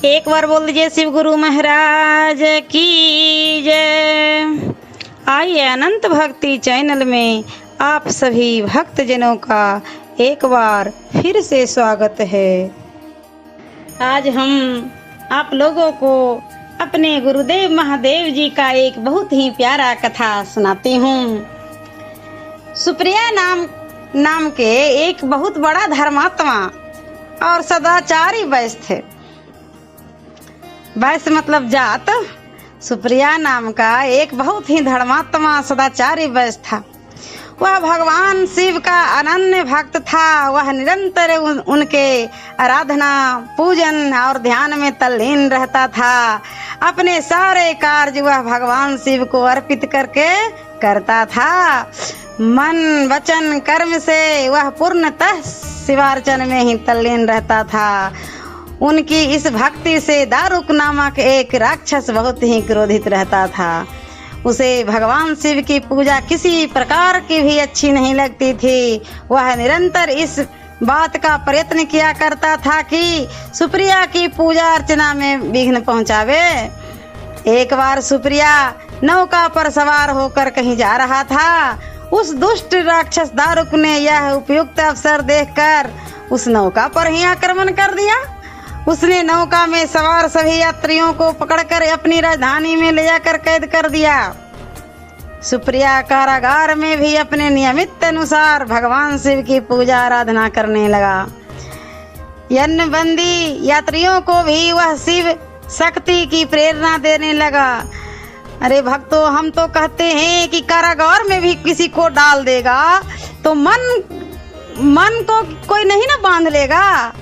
एक बार बोल दीजिए शिव गुरु महाराज की जय। आइए अनंत भक्ति चैनल में आप सभी भक्तजनों का एक बार फिर से स्वागत है। आज हम आप लोगों को अपने गुरुदेव महादेव जी का एक बहुत ही प्यारा कथा सुनाती हूँ। सुप्रिया नाम के एक बहुत बड़ा धर्मात्मा और सदाचारी वैश्य थे। वैश्य मतलब जात। सुप्रिया नाम का एक बहुत ही धर्मात्मा सदाचारी वैश्य था। वह भगवान शिव का अनन्य भक्त था। वह निरंतर उनके आराधना, पूजन और ध्यान में तल्लीन रहता था। अपने सारे कार्य वह भगवान शिव को अर्पित करके करता था। मन, वचन, कर्म से वह पूर्णतः शिवार्चन में ही तल्लीन रहता था। उनकी इस भक्ति से दारुक नामक एक राक्षस बहुत ही क्रोधित रहता था। उसे भगवान शिव की पूजा किसी प्रकार की भी अच्छी नहीं लगती थी। वह निरंतर इस बात का प्रयत्न किया करता था कि सुप्रिया की पूजा अर्चना में विघ्न पहुंचावे। एक बार सुप्रिया नौका पर सवार होकर कहीं जा रहा था। उस दुष्ट राक्षस दारुक ने यह उपयुक्त अवसर देखकर उस नौका पर ही आक्रमण कर दिया। उसने नौका में सवार सभी यात्रियों को पकड़कर अपनी राजधानी में ले जाकर कैद कर दिया। सुप्रिया कारागार में भी अपने नियमित अनुसार भगवान शिव की पूजा आराधना करने लगा। यन्न बंदी यात्रियों को भी वह शिव शक्ति की प्रेरणा देने लगा। अरे भक्तों, हम तो कहते हैं कि कारागार में भी किसी को डाल देगा तो मन को कोई नहीं ना बांध लेगा।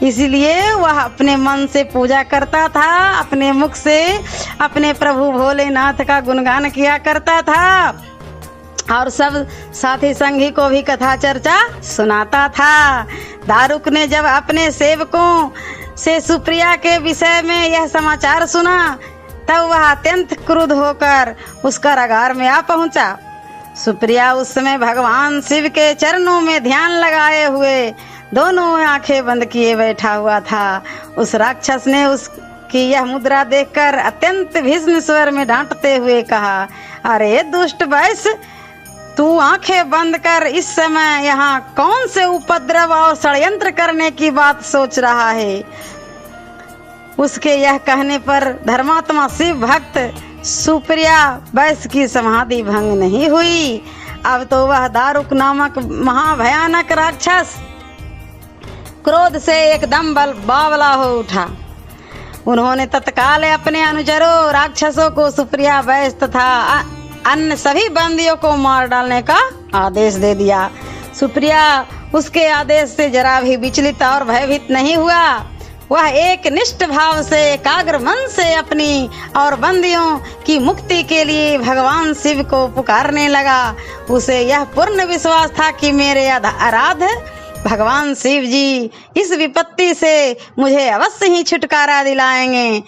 इसलिए वह अपने मन से पूजा करता था। अपने मुख से अपने प्रभु भोलेनाथ का गुणगान किया करता था और सब साथी संगी को भी कथा चर्चा सुनाता था। दारुक ने जब अपने सेवकों से सुप्रिया के विषय में यह समाचार सुना तब वह अत्यंत क्रुद्ध होकर उस कारागार में आ पहुंचा। सुप्रिया उस समय भगवान शिव के चरणों में ध्यान लगाए हुए दोनों आंखें बंद किए बैठा हुआ था। उस राक्षस ने उसकी यह मुद्रा देखकर अत्यंत भीषण स्वर में डांटते हुए कहा, अरे दुष्ट वैश्य, तू आंखें बंद कर इस समय यहाँ कौन से उपद्रव और षड्यंत्र करने की बात सोच रहा है। उसके यह कहने पर धर्मात्मा शिव भक्त सुप्रिया वैश्य की समाधि भंग नहीं हुई। अब तो वह दारुक नामक महाभयानक राक्षस क्रोध से एकदम बावला हो उठा। उन्होंने तत्काल अपने अनुचरों राक्षसों को सुप्रिया वैश्य तथा अन्य सभी बंदियों को मार डालने का आदेश दे दिया। सुप्रिया उसके आदेश से जरा भी विचलित और भयभीत नहीं हुआ। वह एक निष्ठ भाव से एकाग्र मन से अपनी और बंदियों की मुक्ति के लिए भगवान शिव को पुकारने लगा। उसे यह पूर्ण विश्वास था कि मेरे आराध्य भगवान शिव जी इस विपत्ति से मुझे अवश्य ही छुटकारा दिलाएंगे।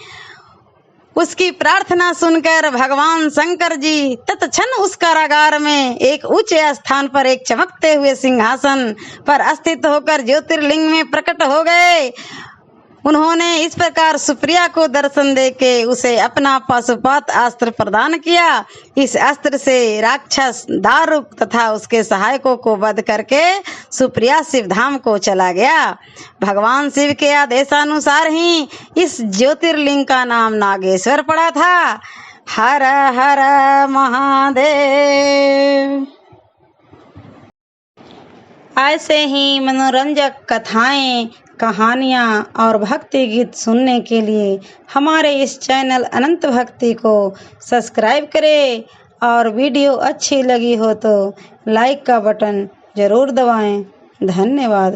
उसकी प्रार्थना सुनकर भगवान शंकर जी तत्क्षण उस कारागार में एक ऊंचे स्थान पर एक चमकते हुए सिंहासन पर स्थित होकर ज्योतिर्लिंग में प्रकट हो गए। उन्होंने इस प्रकार सुप्रिया को दर्शन देके उसे अपना पाशुपत अस्त्र प्रदान किया। इस अस्त्र से राक्षस दारुक तथा उसके सहायकों को वध करके सुप्रिया शिवधाम को चला गया। भगवान शिव के आदेशानुसार ही इस ज्योतिर्लिंग का नाम नागेश्वर पड़ा था। हर हर महादेव। ऐसे ही मनोरंजक कथाएं, कहानियाँ और भक्ति गीत सुनने के लिए हमारे इस चैनल अनंत भक्ति को सब्सक्राइब करें और वीडियो अच्छी लगी हो तो लाइक का बटन जरूर दबाएं। धन्यवाद।